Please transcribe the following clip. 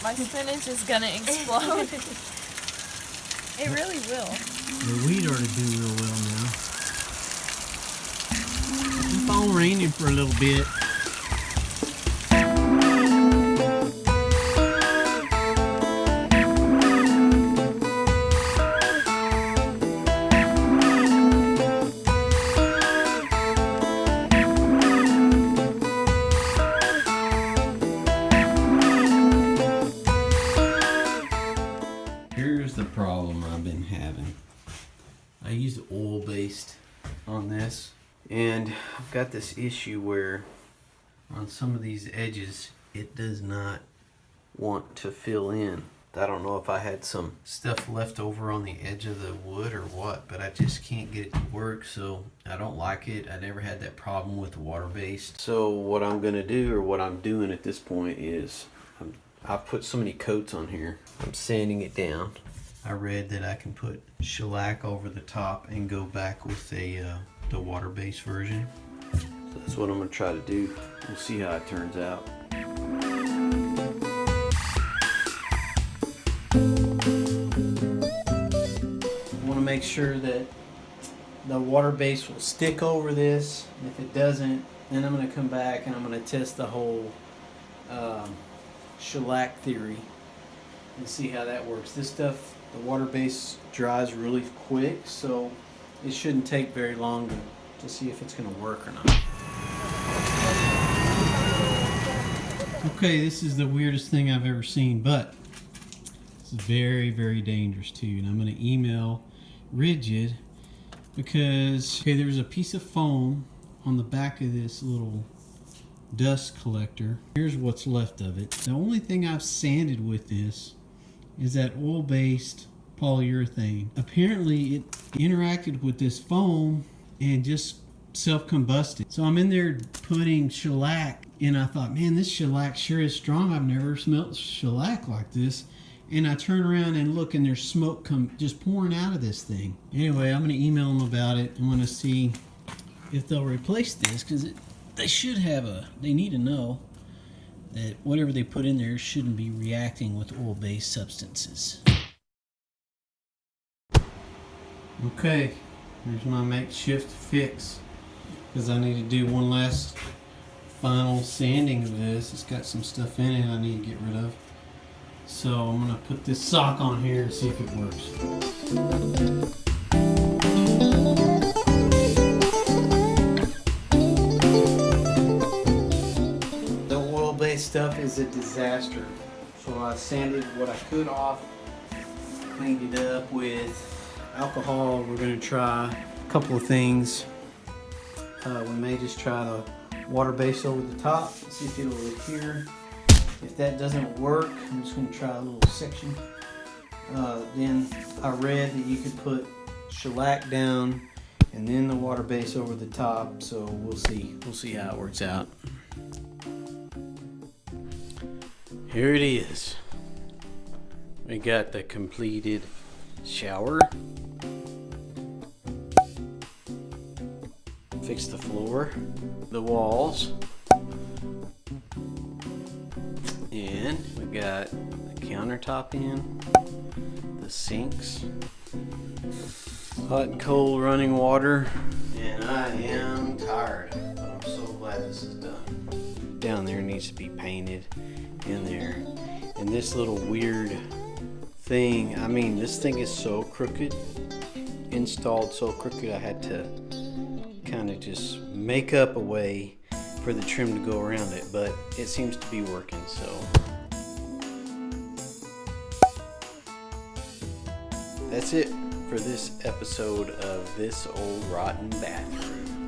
My spinach is gonna explode. It really will. The wheat ought to do real well now. Keep on raining for a little bit. Here's the problem I've been having. I used oil-based on this, and I've got this issue where on some of these edges it does not want to fill in. I don't know if I had some stuff left over on the edge of the wood or what, but I just can't get it to work, so I don't like it. I never had that problem with water-based. So what I'm gonna do, or what I'm doing at this point, is I've put so many coats on here. I'm sanding it down. I read that I can put shellac over the top and go back with the water-based version. So that's what I'm gonna try to do. We'll see how it turns out. I want to make sure that the water base will stick over this. And if it doesn't, then I'm going to come back and I'm going to test the whole shellac theory and see how that works. This stuff, the water base dries really quick, so it shouldn't take very long to see if it's going to work or not. Okay, this is the weirdest thing I've ever seen, but it's very, very dangerous too. And I'm going to email Ridgid because, okay, there's a piece of foam on the back of this little dust collector. Here's what's left of it. The only thing I've sanded with this is that oil-based polyurethane. Apparently it interacted with this foam and just self-combusted. So I'm in there putting shellac, and I thought, man, this shellac sure is strong. I've never smelled shellac like this. And I turn around and look, and there's smoke just pouring out of this thing. Anyway, I'm going to email them about it. I'm going to see if they'll replace this, because they should have they need to know that whatever they put in there shouldn't be reacting with oil-based substances. Okay, here's my makeshift fix, because I need to do one last final sanding of this. It's got some stuff in it I need to get rid of. So I'm going to put this sock on here and see if it works. The oil-based stuff is a disaster. So I sanded what I could off, cleaned it up with alcohol. We're going to try a couple of things. We may just try the water base over the top, see if it'll adhere. If that doesn't work, I'm just going to try a little section. Then I read that you could put shellac down and then the water base over the top. So we'll see. We'll see how it works out. Here it is. We got the completed shower. Fix the floor, the walls. And we got the countertop in, the sinks, hot and cold running water, and I am tired, but I'm so glad this is done. Down there needs to be painted in there. And this little weird thing, I mean, this thing is so crooked, installed so crooked, I had to kind of just make up a way for the trim to go around it, but it seems to be working. So that's it for this episode of This Old Rotten Bathroom.